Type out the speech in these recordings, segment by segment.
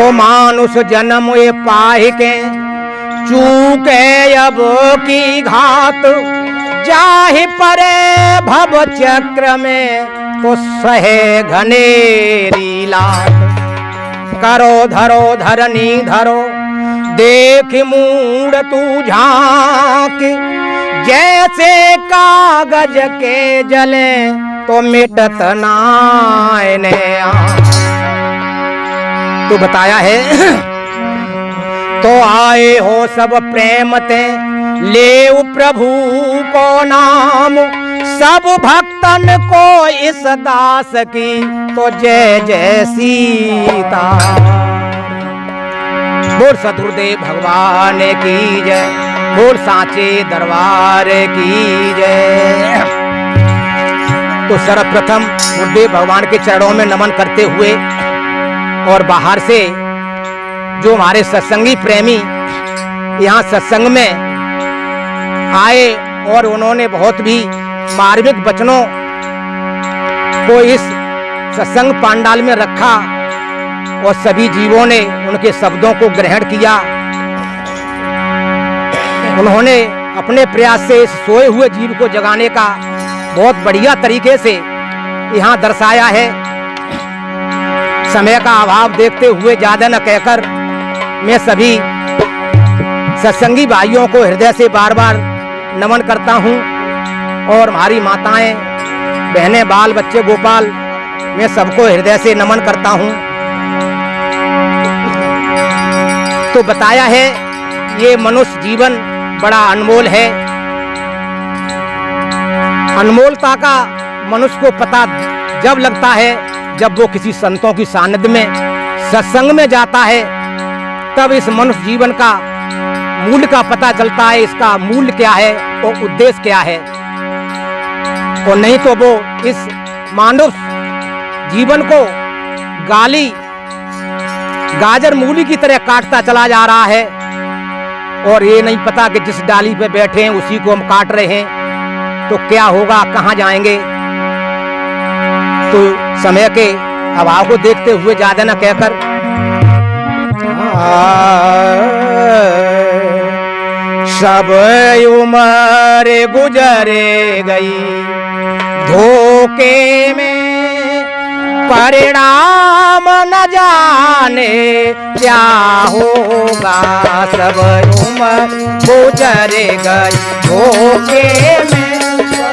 तो मानुष जन्म ये पाहि के चूके अब की घात, जाहि परे भव चक्र में तो सहे घनेरी लात। करो धरो धरनी धरो देख मूड तू झांक, जैसे कागज के जले तो मिटत नायने। तो बताया है तो आए हो सब प्रेम ते ले प्रभु को नाम, सब भक्तन को इस दास की तो जय जय सीता। बोल सतगुरुदेव भगवान की जय, बोल सांचे दरबार की जय। तो सर्वप्रथम गुरुदेव भगवान के चरणों में नमन करते हुए और बाहर से जो हमारे सत्संगी प्रेमी यहाँ सत्संग में आए और उन्होंने बहुत भी मार्मिक वचनों को इस सत्संग पांडाल में रखा और सभी जीवों ने उनके शब्दों को ग्रहण किया। उन्होंने अपने प्रयास से इस सोए हुए जीव को जगाने का बहुत बढ़िया तरीके से यहाँ दर्शाया है। समय का अभाव देखते हुए ज्यादा न कहकर मैं सभी सत्संगी भाइयों को हृदय से बार बार नमन करता हूँ और हमारी माताएं बहनें बाल बच्चे गोपाल मैं सबको हृदय से नमन करता हूँ। तो बताया है ये मनुष्य जीवन बड़ा अनमोल है। अनमोलता का मनुष्य को पता जब लगता है जब वो किसी संतों की सानिध्य में सत्संग में जाता है, तब इस मनुष्य जीवन का मूल्य का पता चलता है। इसका मूल्य क्या है और उद्देश्य क्या है। और नहीं तो वो इस मानव जीवन को गाली गाजर मूली की तरह काटता चला जा रहा है और ये नहीं पता कि जिस डाली पे बैठे हैं उसी को हम काट रहे हैं। तो क्या होगा, कहाँ जाएंगे। तो समय के अभाव को देखते हुए ज्यादा न कहकर सब उम्र गुजरे गई धोखे में, परिणाम न जाने क्या होगा। सब उम्र गुजरे गई धोखे में,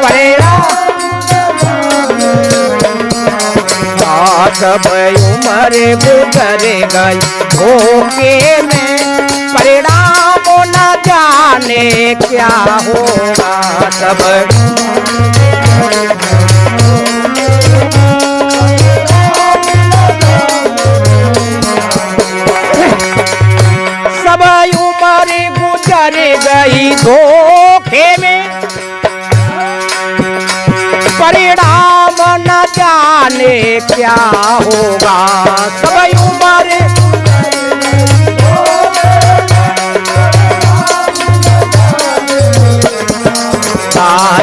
परिणाम सब उम्र गुजरे गई धोखे में, परिणाम न जाने क्या होगा। सब उम्र गुजर गई धोखे में, परिणाम न जाने क्या होगा। सब उम्र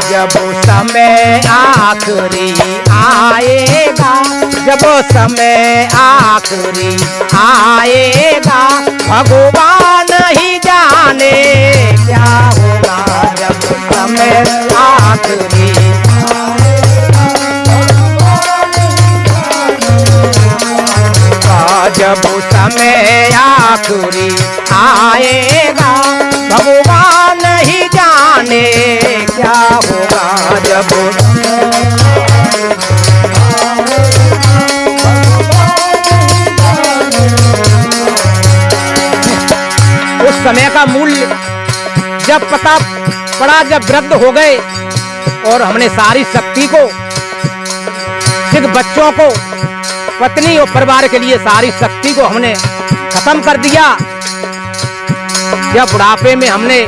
जब समय आखिरी आएगा, जब समय आखिरी आएगा, भगवान ही जाने क्या होगा। जब समय आखिरी जब समय आखिरी आएगा, भगवान ही जाने क्या होगा। जब उस समय का मूल्य जब पता पड़ा, जब वृद्ध हो गए और हमने सारी शक्ति को सिर्फ बच्चों को पत्नी और परिवार के लिए सारी शक्ति को हमने खत्म कर दिया। जब बुढ़ापे में हमने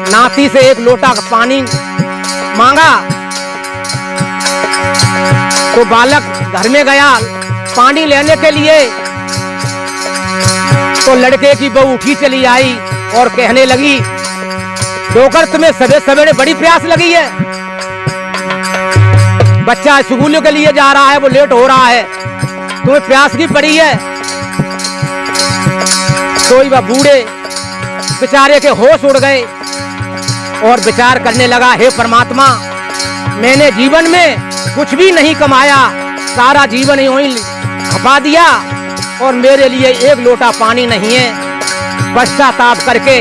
नाती से एक लोटा पानी मांगा तो बालक घर में गया पानी लेने के लिए, तो लड़के की बहू उठी चली आई और कहने लगी, डोकर तुम्हें सवेरे सवेरे बड़ी प्यास लगी है, बच्चा स्कूल के लिए जा रहा है, वो लेट हो रहा है, तुम्हें प्यास की पड़ी है। तो वह बूढ़े बेचारे के होश उड़ गए और विचार करने लगा, हे परमात्मा, मैंने जीवन में कुछ भी नहीं कमाया, सारा जीवन यूं ही खपा दिया और मेरे लिए एक लोटा पानी नहीं है। पश्चाताप करके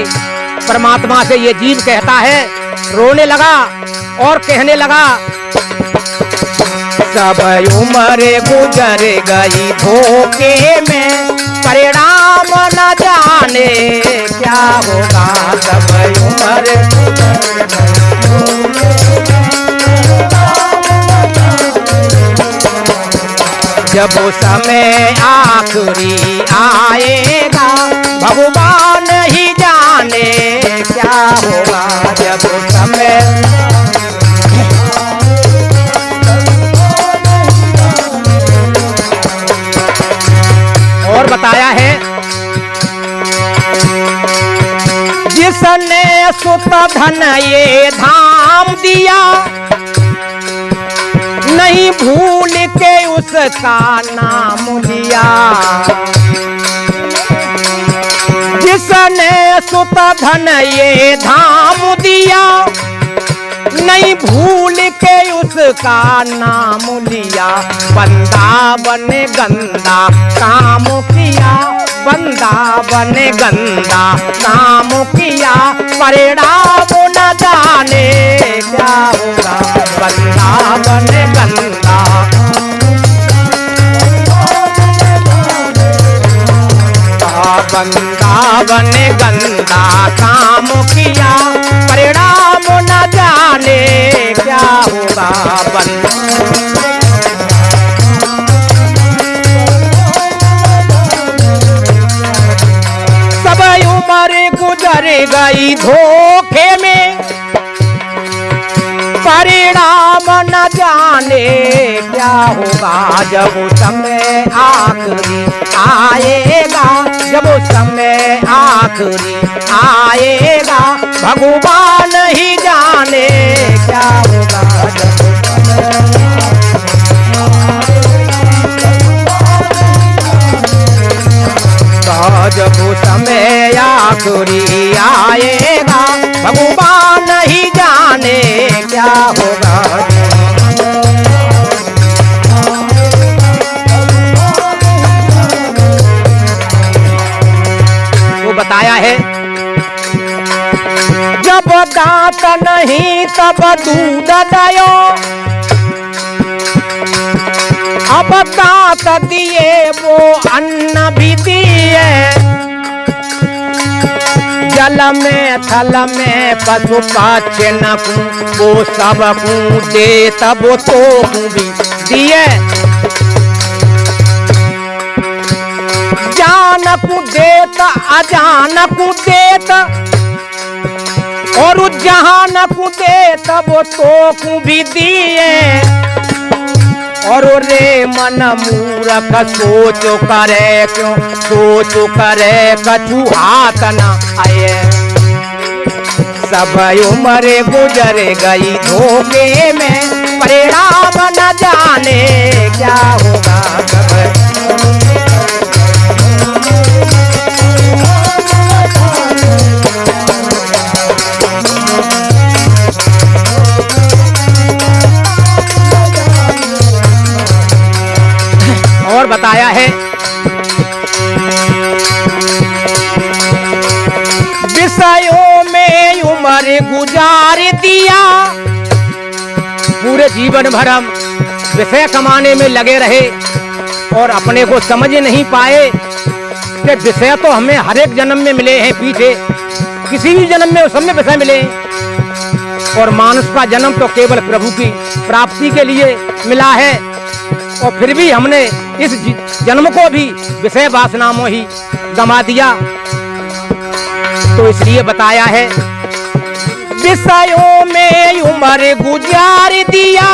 परमात्मा से ये जीव कहता है, रोने लगा और कहने लगा, सब उम्र गुजर गई धोखे में, परिणाम न जाने क्या होगा। सब उम्र जब समय आखिरी आएगा, भगवान ही जाने क्या होगा। जब समय और बताया है, जिसने सुत धन ये धाम दिया, नहीं भूल के उसका नाम लिया। जिसने सुत धन ये धाम दिया, नहीं भूल के उसका नाम लिया। बंदा बने गंदा काम किया, बंदा बने गंदा काम किया, परिणाम न जाने क्या होगा। बंदा बने गंदा, बंदा बने गंदा काम किया, परिणाम न जाने क्या होगा। सब उम्र गुजर गई धोखे में, परिणाम न जाने क्या होगा। जब समय आखिरी आएगा, जब समय आखिरी आएगा, भगवान ही जाने क्या होगा। जब समय आखिरी आएगा, भगवान ही जाने क्या होगा। वो बताया है, जब दांत नहीं तब दूध दयो, अब दांत दिए वो अन्न भी दिए। जल में थल में पशु पाचे न वो सब दे, तब तो भी दिए। जान को देत अजान को देत, और जहान को देत वो तो भी दिए। और रे मन मूरख सोच करे क्यों, सोच करे कछु हाथ न आए। सब उम्र गुजर गई धोखे में, परिणाम न जाने क्या होगा। और बताया है, विषयों में उम्र गुजार दिया। पूरे जीवन भर हम विषय कमाने में लगे रहे और अपने को समझ नहीं पाए कि विषय तो हमें हर एक जन्म में मिले हैं। पीछे किसी भी जन्म में सब में विषय मिले हैं, और मानुष का जन्म तो केवल प्रभु की प्राप्ति के लिए मिला है। और फिर भी हमने इस जन्म को भी विषय वासना में ही गंवा दिया। तो इसलिए बताया है, विषयों में उम्र गुजार दिया,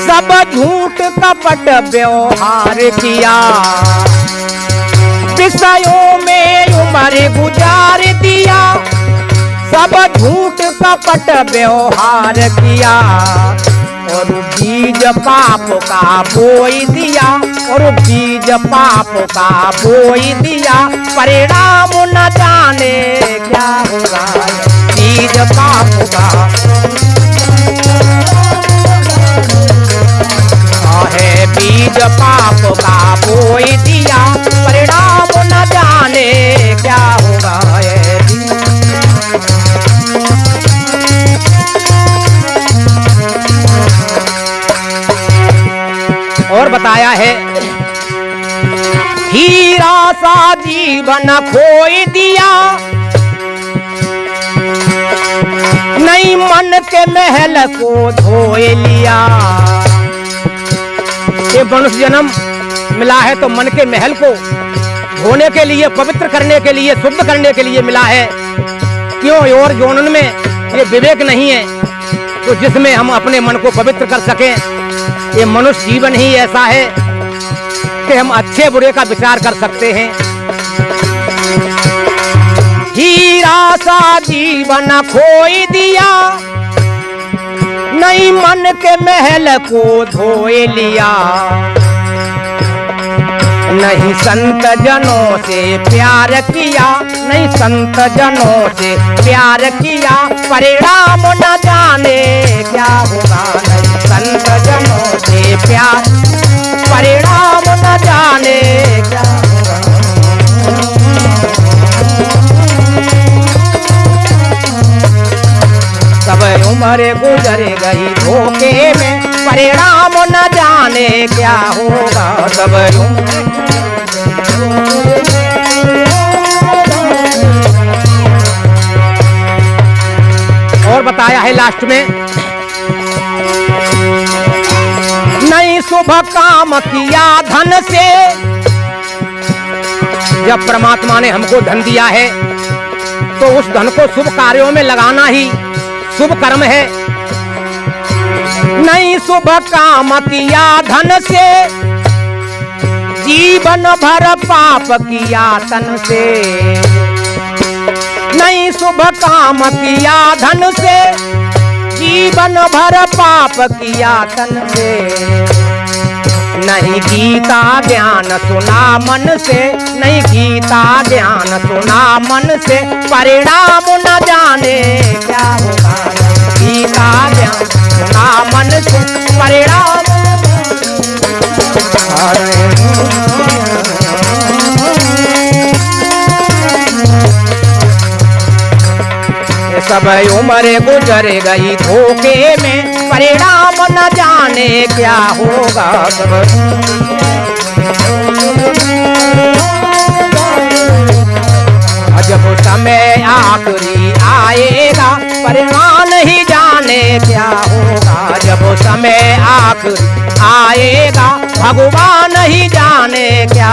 सब झूठ कपट व्यवहार किया। विषयों में उम्र गुजार दिया, सब झूठ कपट व्यवहार किया। और बीज पाप का बोई दिया, और बीज पाप का बोई दिया, परिणाम न जाने क्या होगा। बीज पाप का है, बीज पाप का बोई दिया, परिणाम न जाने क्या होगा। और बताया है, हीरा सा जीवन खोई दिया, नहीं मन के महल को धोए लिया। ये मनुष्य जन्म मिला है तो मन के महल को धोने के लिए, पवित्र करने के लिए, शुद्ध करने के लिए मिला है। क्यों? और यौवन में ये विवेक नहीं है तो जिसमें हम अपने मन को पवित्र कर सकें। ये मनुष्य जीवन ही ऐसा है कि हम अच्छे बुरे का विचार कर सकते हैं। हीरा सा जीवन खोई दिया, नहीं मन के महल को धोए लिया। नहीं संत जनों से प्यार किया, नहीं संत जनों से प्यार किया, परिणाम न जाने क्या होगा। नहीं संत जनों से प्यार, परिणाम न जाने क्या होगा। सब उम्र गुजर गई धोखे में, परिणाम न जाने क्या होगा। सब और बताया है लास्ट में, नहीं शुभ काम किया धन से। जब परमात्मा ने हमको धन दिया है तो उस धन को शुभ कार्यों में लगाना ही शुभ कर्म है। नहीं शुभ काम किया धन से, जीवन भर पाप किया तन से। नहीं शुभ काम किया धन से, जीवन भर पाप किया तन से। नहीं गीता ज्ञान सुना मन से, नहीं गीता ज्ञान सुना मन से, परिणाम न जाने क्या होगा। गीता ज्ञान सुना मन से, परिणाम सब उम्र गुजर गई धोखे में, परिणाम न जाने क्या होगा। सब जब समय आखिरी आएगा, परिणाम नहीं जाने क्या होगा। जब समय आखिरी आएगा, भगवान ही जाने क्या।